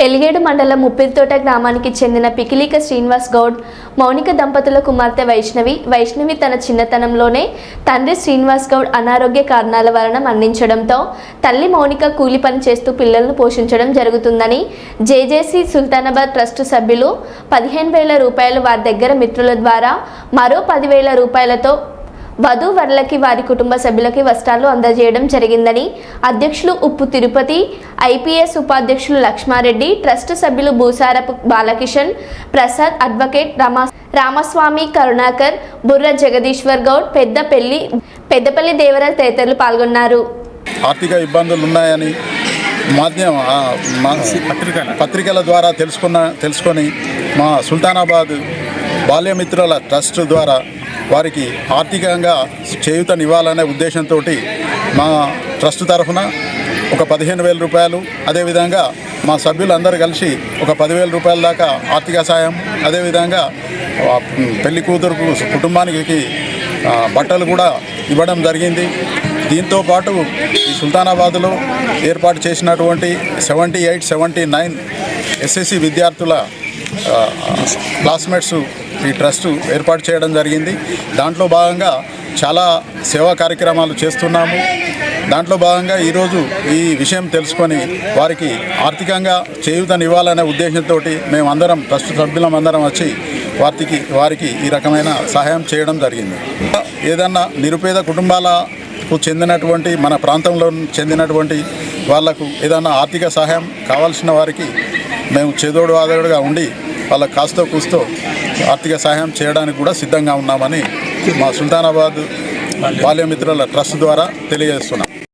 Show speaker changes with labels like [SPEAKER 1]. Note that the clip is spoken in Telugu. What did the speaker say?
[SPEAKER 1] ఎలిగేడు మండలం ముప్పిరితోట గ్రామానికి చెందిన పికిలీక శ్రీనివాస్ గౌడ్, మౌనిక దంపతుల కుమార్తె వైష్ణవి తన చిన్నతనంలోనే తండ్రి శ్రీనివాస్ గౌడ్ అనారోగ్య కారణాల వలన మరణించడంతో తల్లి మౌనిక కూలి పని చేస్తూ పిల్లలను పోషించడం జరుగుతుందని జేజేసీ సుల్తానాబాద్ ట్రస్ట్ సభ్యులు 15,000 రూపాయలు వారి దగ్గర మిత్రుల ద్వారా మరో 10,000 రూపాయలతో వధూవరులకి వారి కుటుంబ సభ్యులకి వస్త్రాలు అందజేయడం జరిగిందని అధ్యక్షులు ఉప్పు తిరుపతి, ఐపీఎస్ ఉపాధ్యక్షులు లక్ష్మారెడ్డి, ట్రస్ట్ సభ్యులు భూసారపు బాలకిషన్ ప్రసాద్, అడ్వకేట్ రామస్వామి, కరుణాకర్, బుర్ర జగదీశ్వర్ గౌడ్, పెద్దపల్లి దేవరాజ్ తదితరులు పాల్గొన్నారు.
[SPEAKER 2] ఆర్థిక ఇబ్బందులు ఉన్నాయని పత్రికల ద్వారా తెలుసుకొని మా సుల్తానాబాద్ బాల్యమిత్రుల ట్రస్ట్ ద్వారా వారికి ఆర్థికంగా చేయూతనివ్వాలనే ఉద్దేశంతో మా ట్రస్ట్ తరఫున ఒక 15,000 రూపాయలు, అదేవిధంగా మా సభ్యులందరూ కలిసి ఒక 10,000 రూపాయల దాకా ఆర్థిక సాయం, అదేవిధంగా పెళ్లి కూతురుకు కుటుంబానికి బట్టలు కూడా ఇవ్వడం జరిగింది. దీంతోపాటు ఈ సుల్తానాబాద్లో ఏర్పాటు చేసినటువంటి 78, 79 ఎస్ఎస్సి విద్యార్థుల క్లాస్మేట్స్ ఈ ట్రస్ట్ ఏర్పాటు చేయడం జరిగింది. దాంట్లో భాగంగా చాలా సేవా కార్యక్రమాలు చేస్తున్నాము. దాంట్లో భాగంగా ఈరోజు ఈ విషయం తెలుసుకొని వారికి ఆర్థికంగా చేయూతనివ్వాలనే ఉద్దేశంతో మేమందరం ట్రస్ట్ సభ్యులమందరం వచ్చి వారికి ఈ రకమైన సహాయం చేయడం జరిగింది. ఏదన్నా నిరుపేద కుటుంబాలకు చెందినటువంటి మన ప్రాంతంలో చెందినటువంటి వాళ్లకు ఏదన్నా ఆర్థిక సహాయం కావాల్సిన వారికి మేము చేదోడు వాదోడుగా ఉండి వాళ్ళ కాస్తో కూస్తో ఆర్థిక సహాయం చేయడానికి కూడా సిద్ధంగా ఉన్నామని మా సుల్తానాబాద్ బాల్యమిత్రుల ట్రస్ట్ ద్వారా తెలియజేస్తున్నాం.